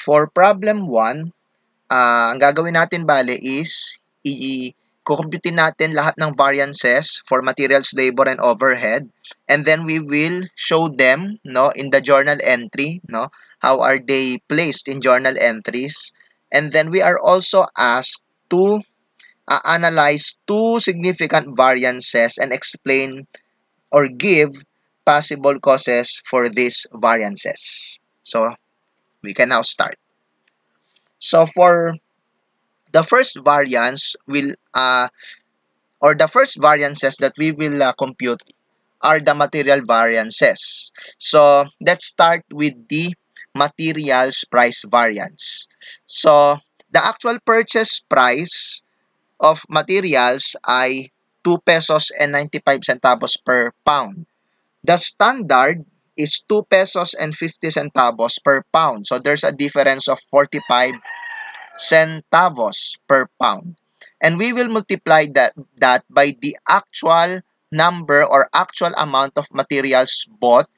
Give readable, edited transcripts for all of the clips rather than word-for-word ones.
for problem 1, ang gagawin natin bale is i-computin natin lahat ng variances for materials, labor, and overhead. And then we will show them, no, in the journal entry, no, how are they placed in journal entries. And then we are also asked to analyze two significant variances and explain or give possible causes for these variances. So we can now start. So for the first variance the first variances that we will compute are the material variances. So let's start with the materials price variance. So the actual purchase price of materials ay 2 pesos and 95 centavos per pound. The standard is 2 pesos and 50 centavos per pound. So there's a difference of 45 centavos per pound. And we will multiply that by the actual number or actual amount of materials bought.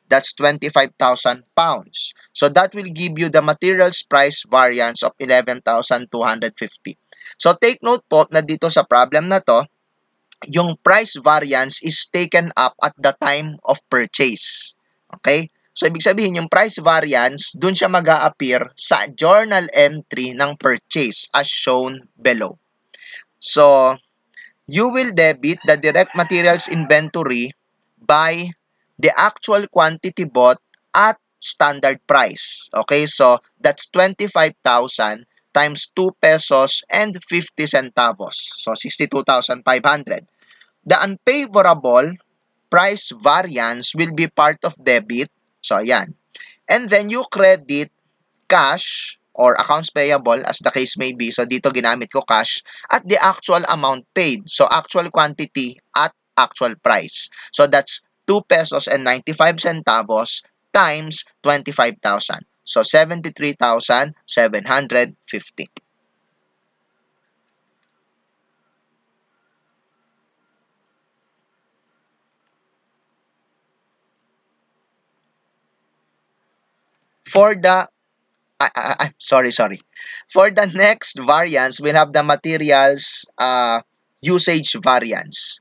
That's 25,000 pounds. So that will give you the materials price variance of 11,250. So take note po na dito sa problem na to, yung price variance is taken up at the time of purchase. Okay? So, ibig sabihin, yung price variance, dun siya mag-a-appear sa journal entry ng purchase as shown below. So, you will debit the direct materials inventory by the actual quantity bought at standard price. Okay? So, that's 25,000 times 2 pesos and 50 centavos. So, 62,500. The unfavorable price variance will be part of debit. So, ayan. And then, you credit cash or accounts payable as the case may be. So, dito ginamit ko cash at the actual amount paid. So, actual quantity at actual price. So, that's 2 pesos and 95 centavos times 25,000. So, 73,750. For the sorry. For the next variance, we'll have the materials usage variance.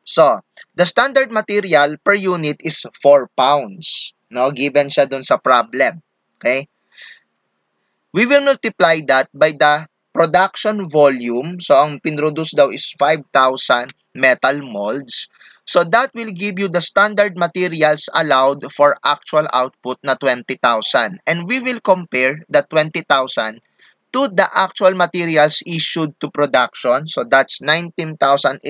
So, the standard material per unit is 4 pounds. No, given siya dun sa problem. Okay? We will multiply that by the production volume. So, ang pinroduce daw is 5,000 metal molds. So, that will give you the standard materials allowed for actual output na 20,000. And we will compare the 20,000 to the actual materials issued to production. So, that's 19,800.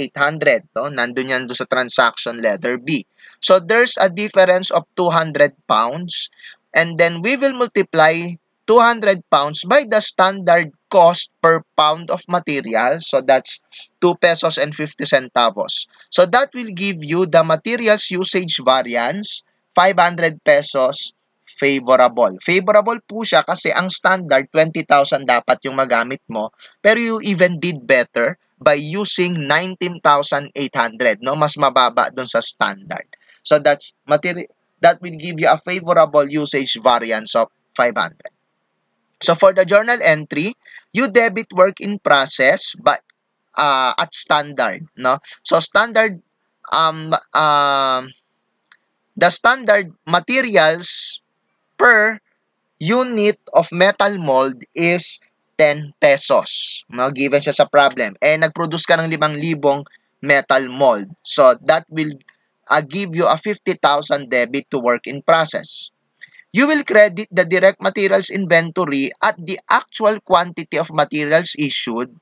No? Nandun yan doon sa transaction letter B. So, there's a difference of 200 pounds. And then, we will multiply 200 pounds by the standard cost per pound of material. So, that's 2 pesos and 50 centavos. So, that will give you the materials usage variance, 500 pesos favorable. Favorable po siya kasi ang standard 20,000 dapat yung magamit mo, pero you even did better by using 19,800, no? Mas mababa doon sa standard. So that will give you a favorable usage variance of 500. So for the journal entry, you debit work in process but at standard, no? So standard the standard materials per unit of metal mold is 10 pesos. No? Given siya sa problem. Nag-produce ka ng 5,000 metal mold. So, that will give you a 50,000 debit to work in process. You will credit the direct materials inventory at the actual quantity of materials issued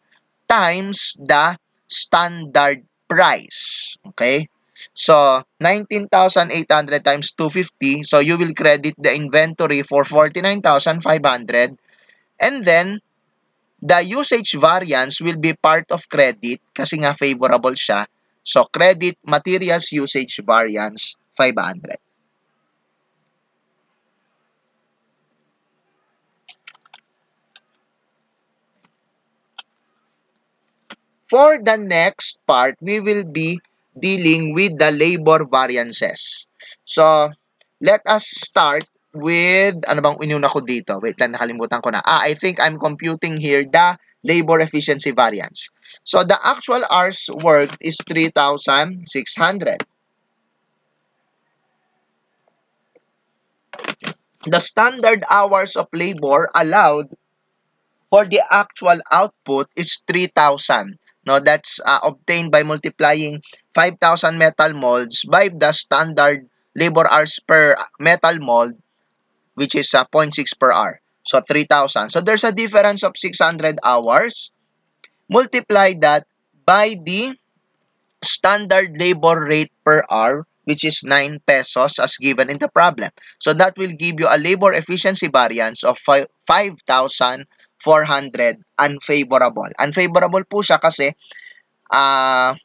times the standard price. Okay? So, 19,800 times 250. So, you will credit the inventory for 49,500. And then, the usage variance will be part of credit kasi nga favorable siya. So, credit materials usage variance 500. For the next part, we will be dealing with the labor variances. So, let us start ano bang inuna ko dito? Wait lang, nakalimutan ko na. I think I'm computing here the labor efficiency variance. So, the actual hours worked is 3,600. The standard hours of labor allowed for the actual output is 3,000. No, that's obtained by multiplying 5,000 metal molds by the standard labor hours per metal mold, which is 0.6 per hour. So, 3,000. So, there's a difference of 600 hours. Multiply that by the standard labor rate per hour, which is 9 pesos as given in the problem. So, that will give you a labor efficiency variance of 5,400 unfavorable. Unfavorable po siya kasi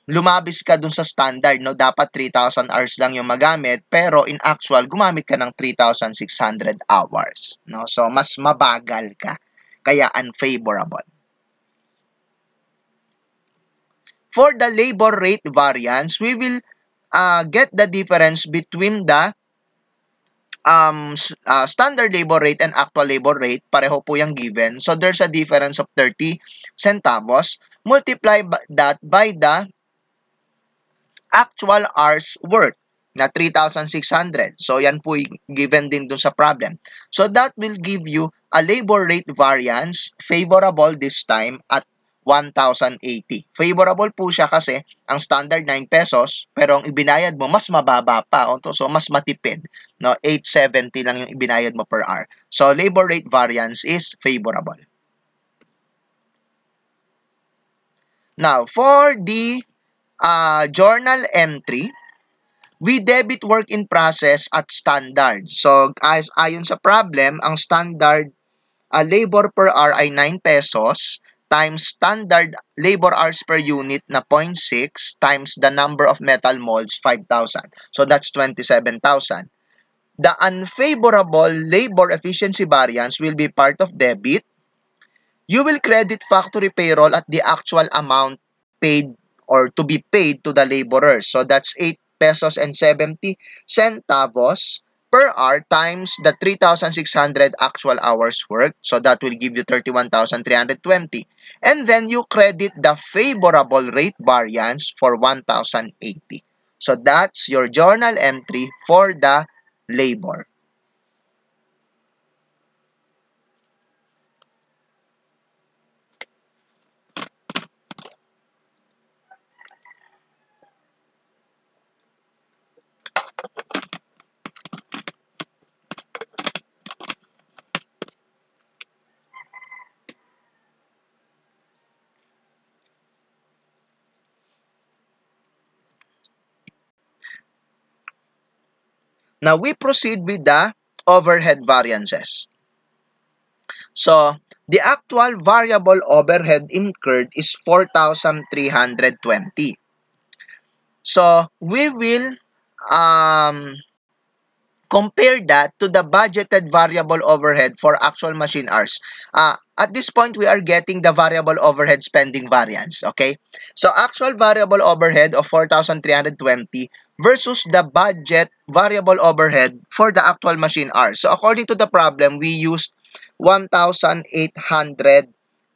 lumabis ka dun sa standard, no? Dapat 3,000 hours lang yung magamit, pero in actual, gumamit ka ng 3,600 hours, no? So, mas mabagal ka. Kaya unfavorable. For the labor rate variance, we will get the difference between the standard labor rate and actual labor rate. Pareho po yung given. So, there's a difference of 30 centavos. Multiply that by the actual hours worked na 3,600. So, yan po given din dun sa problem. So, that will give you a labor rate variance favorable this time at 1,080. Favorable po siya kasi ang standard 9 pesos pero ang ibinayad mo mas mababa pa. So, mas matipid. No? 870 lang yung ibinayad mo per hour. So, labor rate variance is favorable. Now, for the journal entry, we debit work in process at standard. So, ayon sa problem, ang standard labor per hour ay 9 pesos times standard labor hours per unit na 0.6 times the number of metal molds, 5,000. So, that's 27,000. The unfavorable labor efficiency variance will be part of debit. You will credit factory payroll at the actual amount paid or to be paid to the laborers. So, that's 8 pesos and 70 centavos per hour times the 3,600 actual hours worked. So, that will give you 31,320. And then, you credit the favorable rate variance for 1,080. So, that's your journal entry for the labor. Now, we proceed with the overhead variances. So, the actual variable overhead incurred is 4,320. So, we will compare that to the budgeted variable overhead for actual machine hours. At this point, we are getting the variable overhead spending variance, okay? So, actual variable overhead of 4,320 versus the budget variable overhead for the actual machine hours. So, according to the problem, we used 1,800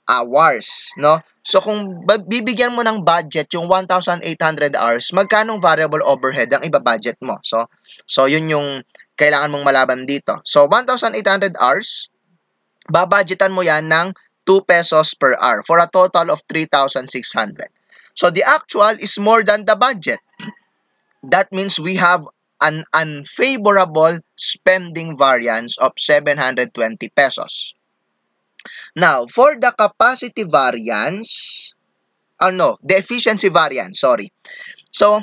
hours, no? So, kung bibigyan mo ng budget yung 1,800 hours, magkanong variable overhead ang ibabudget mo? So yun yung kailangan mong malaman dito. So, 1,800 hours, babudgetan mo yan ng 2 pesos per hour for a total of 3,600. So, the actual is more than the budget. That means we have an unfavorable spending variance of 720 pesos. Now, for the capacity variance, the efficiency variance, sorry. So,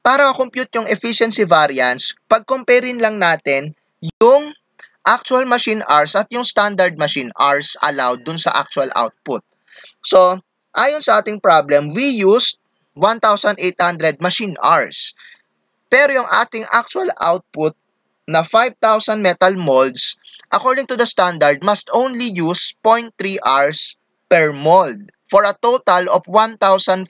para compute yung efficiency variance, pag-comparein lang natin yung actual machine hours at yung standard machine hours allowed dun sa actual output. So, ayon sa ating problem, we used 1,800 machine hours. Pero yung ating actual output na 5,000 metal molds, according to the standard, must only use 0.3 hours per mold for a total of 1,500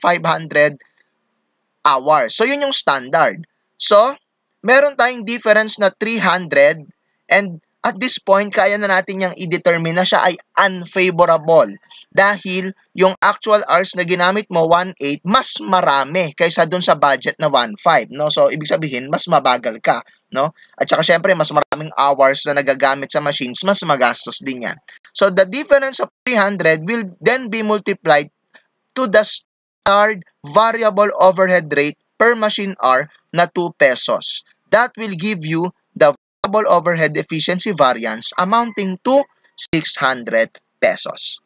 hours. So, yun yung standard. So, meron tayong difference na 300 and at this point, kaya na natin yung i-determine na siya ay unfavorable dahil yung actual hours na ginamit mo, 1.8, mas marami kaysa dun sa budget na 1.5, no? So, ibig sabihin, mas mabagal ka, no? At saka, syempre, mas maraming hours na nagagamit sa machines, mas magastos din yan. So, the difference of 300 will then be multiplied to the standard variable overhead rate per machine hour na 2 pesos. That will give you the variable overhead efficiency variance amounting to 600 pesos.